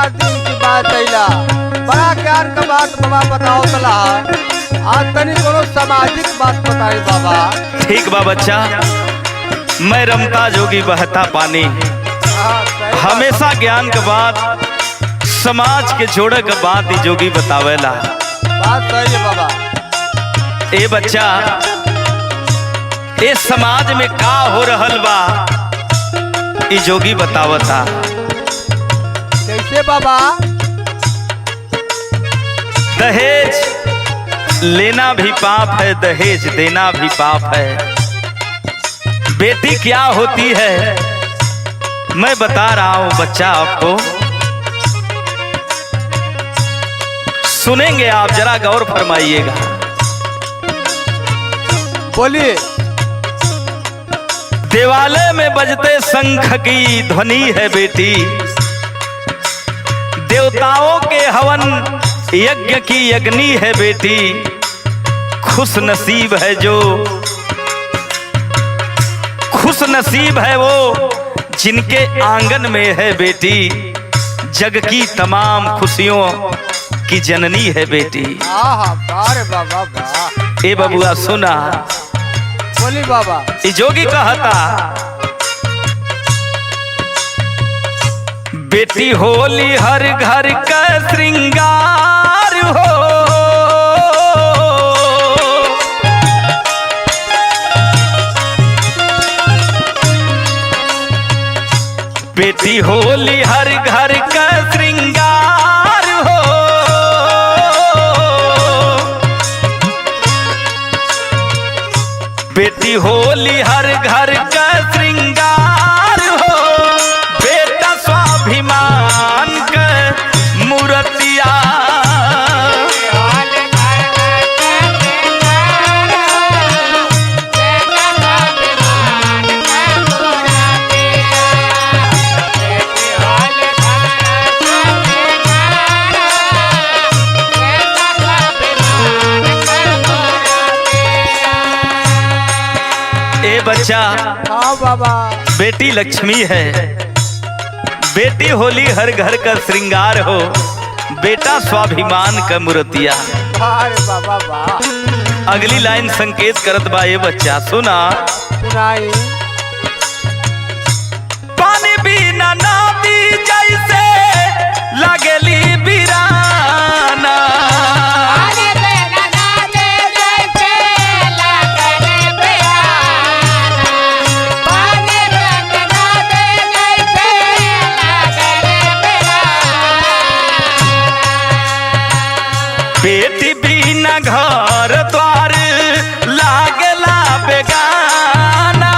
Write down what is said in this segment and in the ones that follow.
दिन की बात कैला बड़ा ज्ञान का बात बाबा बताओ तला। आज तनी कोनो सामाजिक बात बताई बाबा। ठीक बा बच्चा, मैं रमता जोगी बहता पानी, हमेशा ज्ञान के बात समाज के जोड़े के बात ही जोगी बतावेला। बात सही है बाबा। ए बच्चा, ए समाज में का हो रहल बा ई जोगी बतावता। कैसे बाबा? दहेज लेना भी पाप है, दहेज देना भी पाप है। बेटी क्या होती है मैं बता रहा हूं बच्चा, आपको सुनेंगे आप, जरा गौर फरमाइएगा। बोलिए। देवालय में बजते शंख की ध्वनि है बेटी, देवताओं के हवन यज्ञ की यज्ञनी है बेटी। खुश नसीब है जो, खुश नसीब है वो जिनके आंगन में है बेटी। जग की तमाम खुशियों की जननी है बेटी। बारे बाबा बा। ए बबुआ सुना, बोली बाबा। ई जोगी कहता बेटी होली हर घर का श्रृंगार हो। बेटी होली हर घर का श्रृंगार हो। बेटी होली हर घर का श्रृंगार हो। बेटा स्वाभिमान का मूर्तिया। ए बच्चा, हाँ बाबा। बेटी लक्ष्मी है, बेटी होली हर घर का श्रृंगार हो। बेटा स्वाभिमान का मूर्तिया। अरे बाबा बा। अगली लाइन संकेत करत बा। ये बच्चा सुना, सुनाई। पानी बिना नदी जैसे लगेली बिराना। बेटी बिना घर द्वार लागला बेगाना।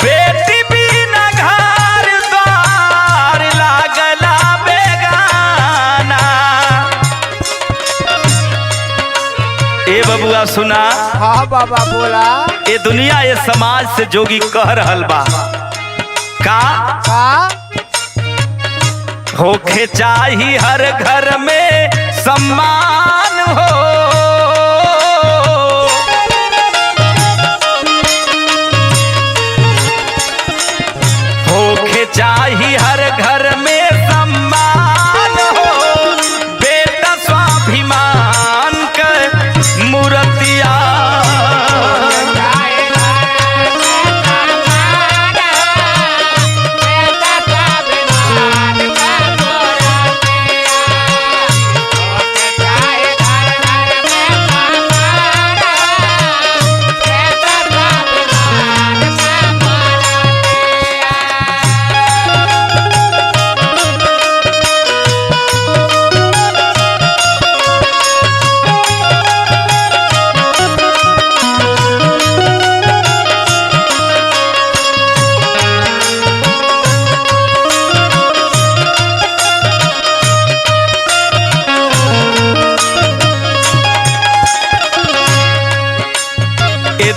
बेटी बिना घर द्वार लागला बेगाना। ए बबुआ सुना, हाँ बाबा बोला। ये दुनिया ये समाज से जोगी कह रहल बा का होखे चाही हर घर में सम्मान हो। होखे चाही हर घर में सम्मान हो। बेटा स्वाभिमान का मूर्तिया।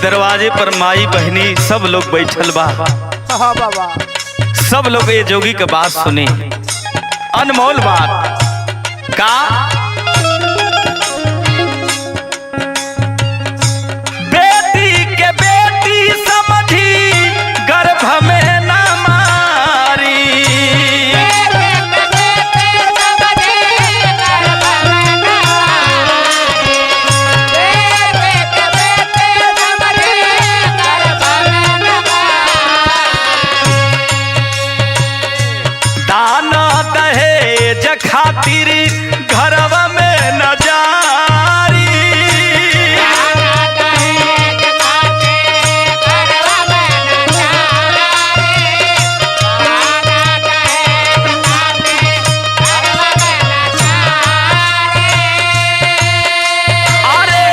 दरवाजे पर माई बहनी सब लोग बैठल बा। हाँ बाबा। सब लोग ये जोगी के बात सुनी। अनमोल बात का बेटी के बेटी समझी गर्भ में न मारी। दान दहेज खातिर घरवा में न जारी। अरे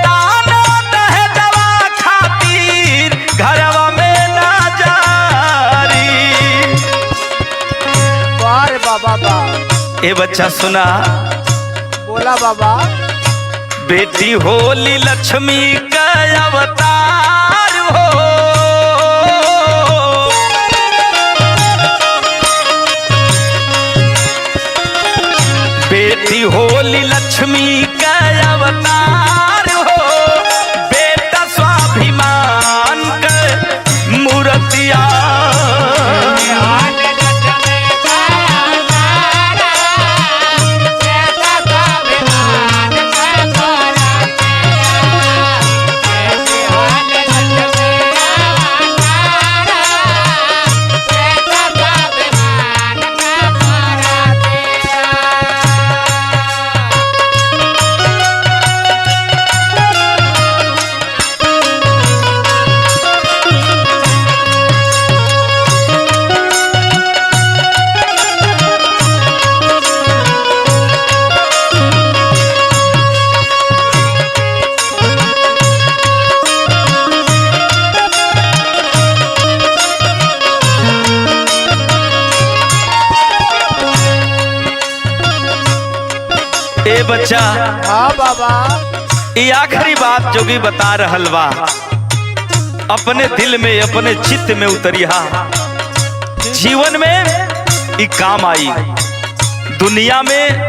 दान दहेजवा खातिर घरवा में न जारी। वाह रे बाबा बा। ए बच्चा सुना, बोला बाबा। बेटी होली लक्ष्मी का अवतार हो। बेटी होली लक्ष्मी का अवतार हो। बेटा स्वाभिमान का मूर्तिया। ए बच्चा, हाँ बाबा। ये आखिरी बात जोगी बता रहल बा। अपने दिल में अपने चित्त में उतरिया। जीवन में ई काम आई। दुनिया में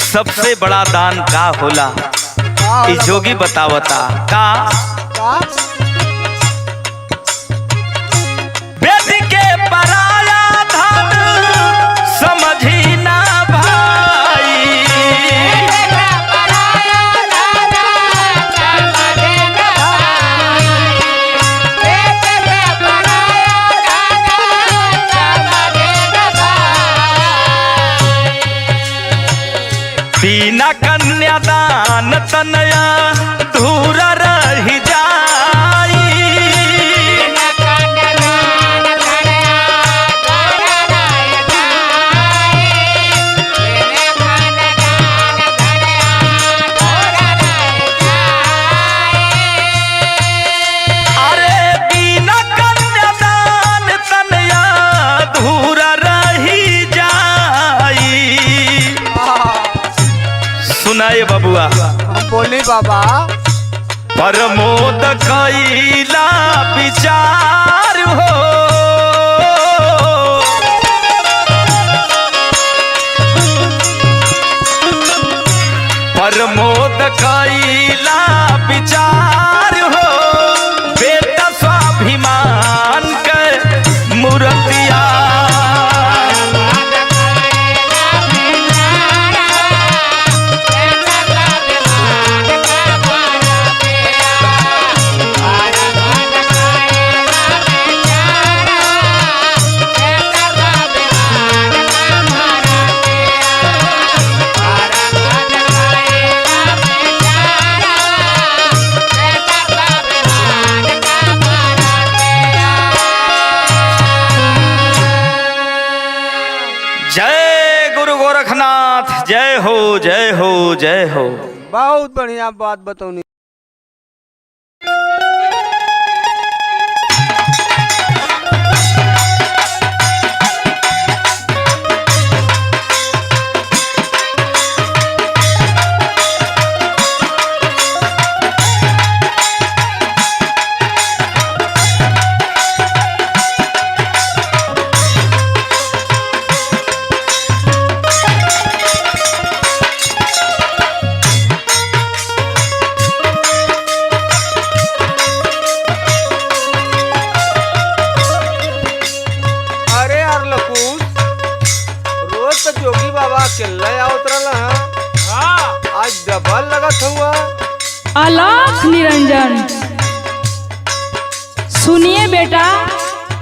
सबसे बड़ा दान का होला, ई जोगी बतावता का। बेटी के पराया धन समझी ना भाई। बिना कन्यादान तनया धूरा रही जाई। अरे बिना कन्यादान तनया धूरा रही जाई। सुनाए बबुआ, हम बोली बाबा। प्रमोद कैला विचार हो। प्रमोद कैला विचार हो। बेटा स्वाभिमान के मूर्तिया। जय गुरु गोरखनाथ, जय हो जय हो जय हो। बहुत बढ़िया बात बतौनी। लगत हुआ? अलख निरंजन। सुनिए बेटा,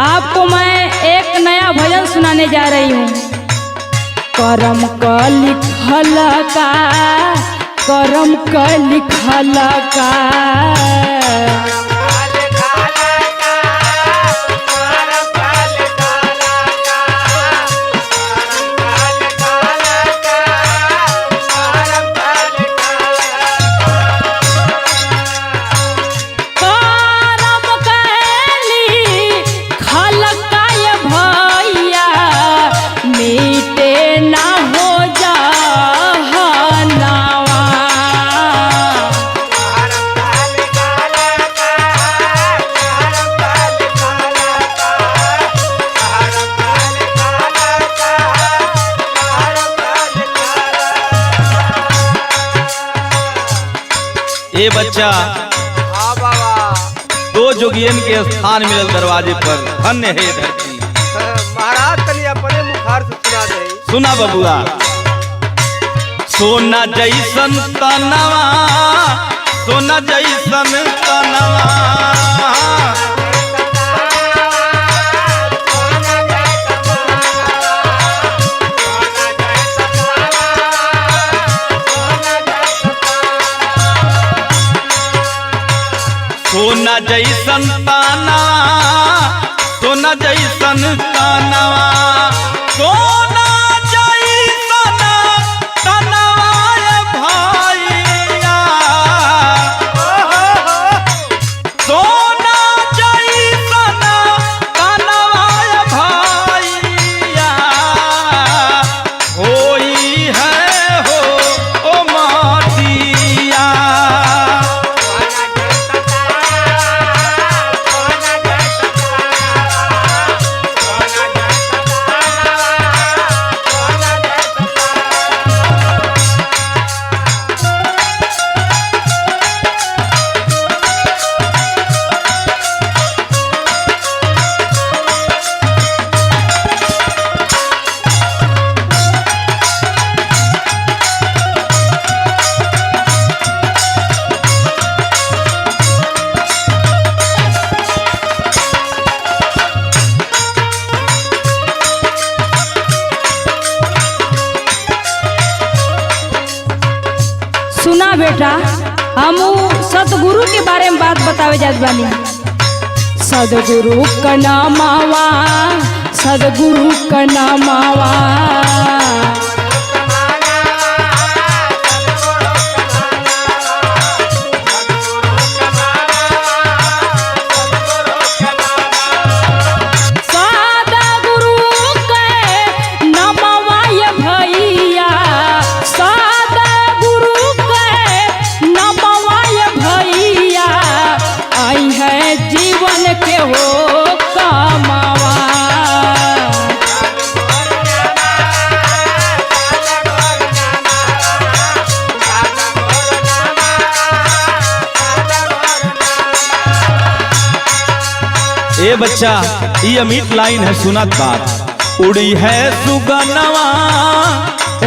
आपको मैं एक नया भजन सुनाने जा रही हूँ। करम क लिखल का, करम क लिखल का, ए बच्चा, हाँ बाबा। दो जोगियन के स्थान मिलल दरवाजे पर, धन्य है धरती। महाराज तनी अपने मुखार से सुना दे। सुना बबुआ। सोना जैसन तनवा, सोना जैसन तनवा, सोना जैसन तनवा, सोना जैसन तनवा, सोना जैसन तनवा ए भैया, सोना जैसन तनवा ए भैया, होई है हो ओ माटिया। सुना बेटा, हम सदगुरु के बारे में बात बतावे जात बानी। सदगुरु का नामावा, सदगुरु का नामावा, के हो कमावा। ए बच्चा, ये अमित लाइन है, सुनत बात। उड़ी है सुगनवा,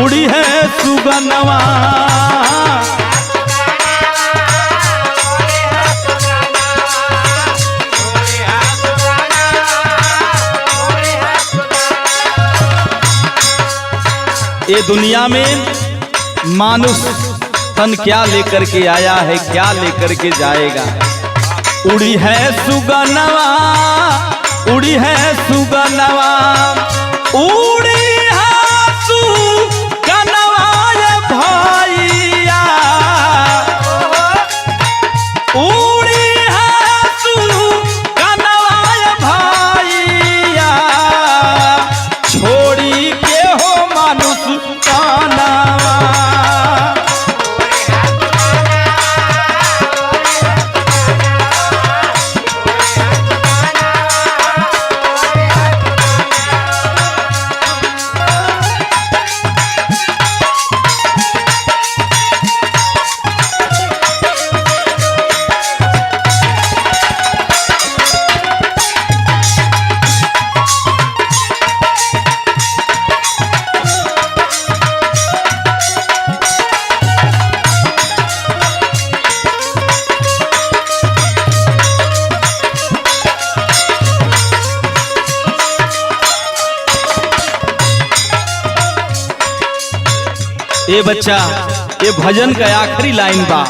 उड़ी है सुगनवा, ये दुनिया में मानुष तन क्या लेकर के आया है, क्या लेकर के जाएगा। उड़ी है सुगनवा, उड़ी है सुगनवा, उड़ी है सुगनवा ये भैया, उड़ी है सुगनवा ये भैया, छोड़ी के हो मानुष तनवा। ए बच्चा, ये भजन का आखिरी लाइन बा,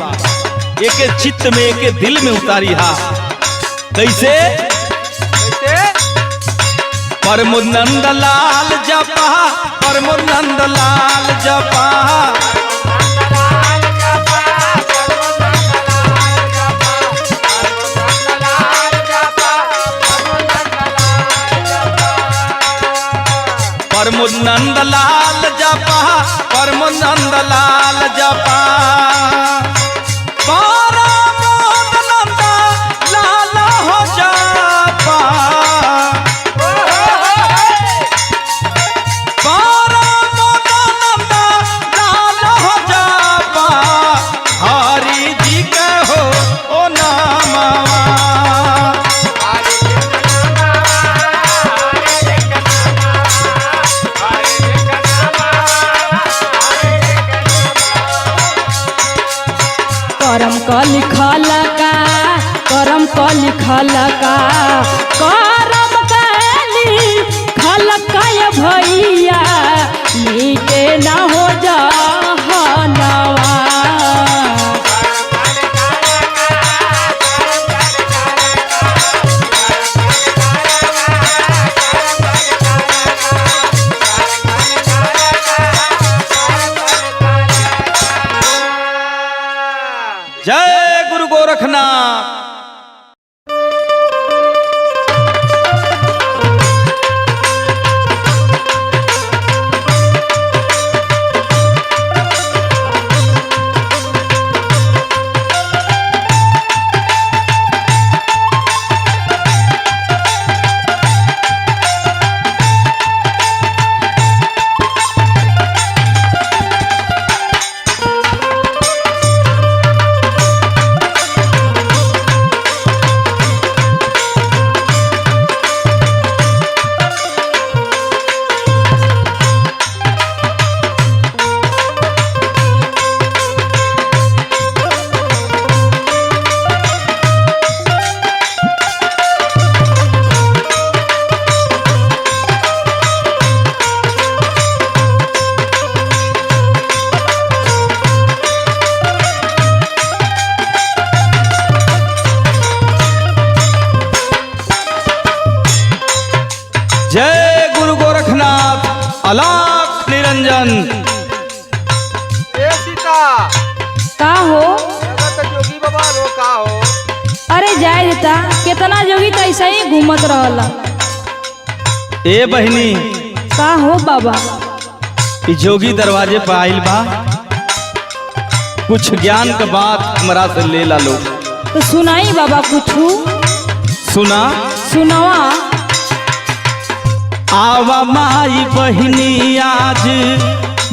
एके चित्त में एके दिल में उतारी हा। कैसे? परमुनंद लाल जपा, परमुनंद लाल जपा, परमुनंद लाल जपा, परमुनंद लाल जपा, परमुनंद लाल हो जपा, परमुनंद लाल हो जपा, हरि जी के हो ओ नामवा। करम क लिखल का, करम क लिखल का, करम क लिखल का ये भैया, नीके ना हो जहनवा। जय गुरु गोरखनाथ। जय गुरु गोरखनाथ, अलाख निरंजन। ए सीता, का हो? जगत जोगी बाबा रो का हो? अरे जाए देता, कितना जोगी तो ऐसा ही घूमत रहला। ए बहनी, का हो बाबा? ई जोगी दरवाजे पर आइल बा, कुछ ज्ञान का बात हमरा से ले ला लो। तो सुनाई बाबा कुछू। सुना। सुनवा। आवा माई बहनी आज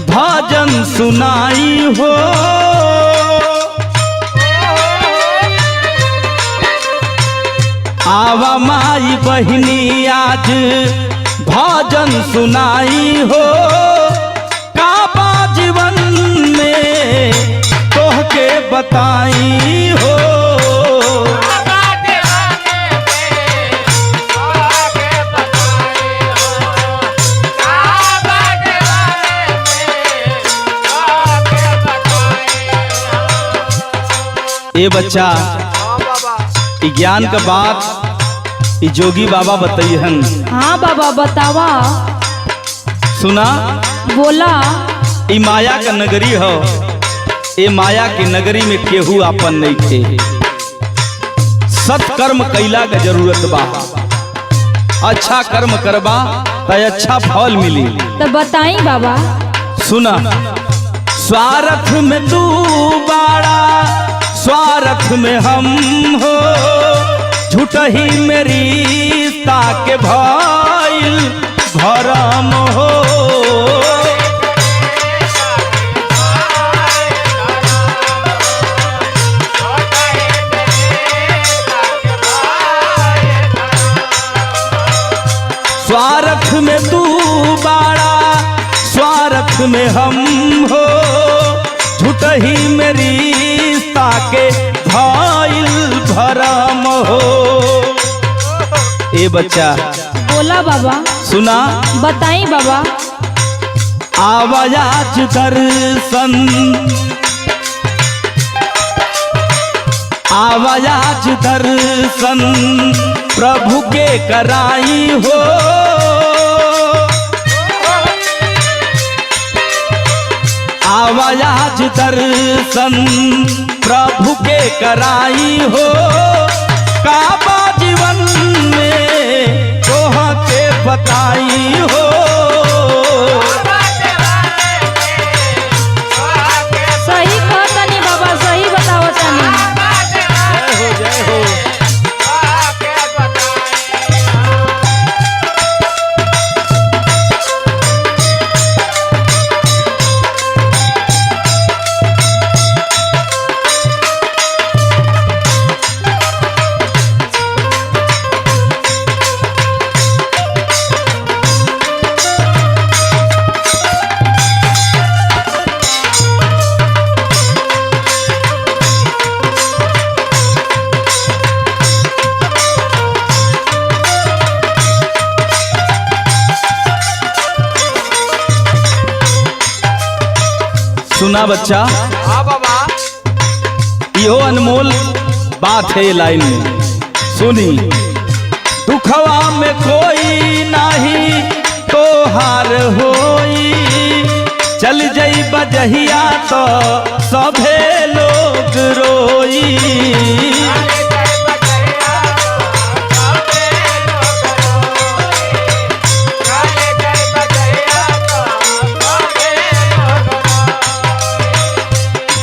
भजन सुनाई हो, आवा माई बहनी आज भजन सुनाई हो, काबा जीवन में तोहके बताई हो। ए बच्चा, हाँ बाबा, ई ज्ञान का बात ई जोगी बाबा बताइहन। हाँ बाबा बतावा। सुना। बोला। ई माया का नगरी हो, ए माया की नगरी में केहू आपन नहीं थे। सत्कर्म कैला का जरूरत बा, अच्छा कर्म करबा तो अच्छा फल मिली। तो बताई बाबा। सुना। स्वार्थ में तू बाड़ा, स्वार्थ में हम हो, झूठ ही मेरी ताके भइल भरम हो। स्वार्थ में तू बाड़ा, स्वार्थ में हम हो, झूठ ही मेरी ताके भइल भरम हो। ए बच्चा। बोला बाबा। सुना। बताई बाबा। आवाज दर्शन, आवाज दर्शन प्रभु के कराई हो। आवाज दर्शन प्रभु के कराई हो। काबा जीवन में तोह के बताई हो। सही कहतनी बाबा, सही बताओ तनी। जय हो जय हो। सुना बच्चा, हाँ बाबा। यो अनमोल बात है लाइन में। सुनी, दुखवा में कोई नहीं तो हार होई। चल जई बजहिया तो सभे लोग रोई।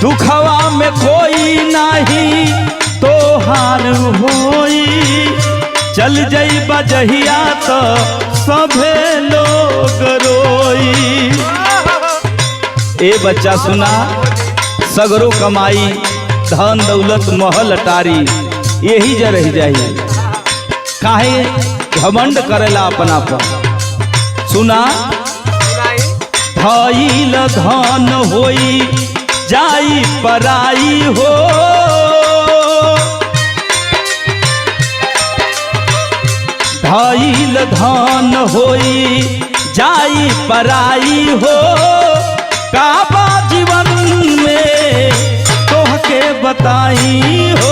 दुखवा में कोई नहीं तो हार होई। चल जई बजहिया तो सभे लोग रोई। ए बच्चा सुना, सगरो कमाई धन दौलत महल अटारी यही जा रह जाई। काहे घमंड करेला अपना पर। सुना, धइल धन होई जाई पराई हो। धइल धन होई जाई पराई हो। काबा जीवन में तोह के बताई हो।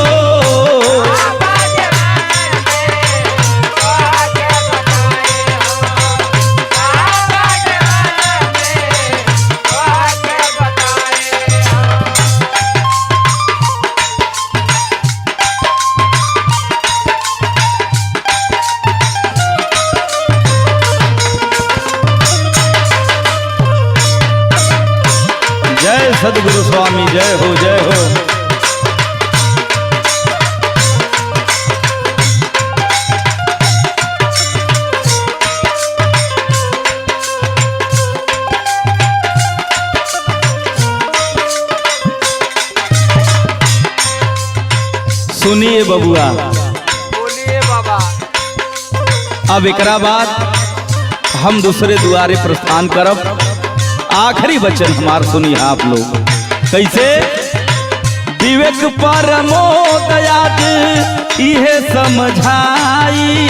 जय सद्गुरु स्वामी, जय हो जय हो। सुनिए बबुआ, बोलिए बाबा। अब एकरा बाद हम दूसरे द्वारे प्रस्थान करब। आखिरी वचन हमार सुनिए आप लोग। कैसे? विवेक परमो दयाद इहे समझाई।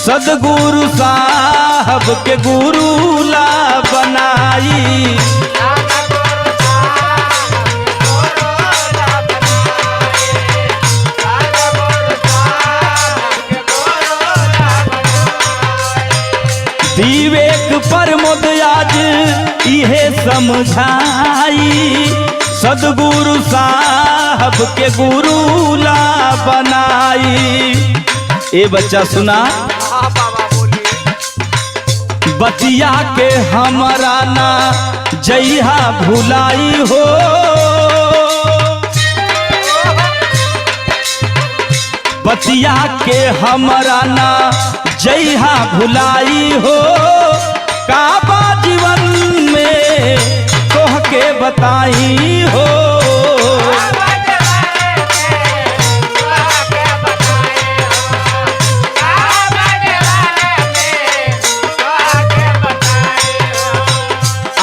सदगुरु साहब के गुरु ला बनाई। विवेक परमोद आज इहे समझाई। सदगुरु साहब के गुरु ला बनाई। ए बच्चा सुना, हाँ बाबा बोलिए। बतिया के हमारा ना जइहा भुलाई हो। बतिया के हमारा ना जइहा भुलाई हो। काबा जीवन में तोह के बताई हो।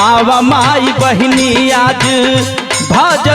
आवा माई बहिनी आज भजन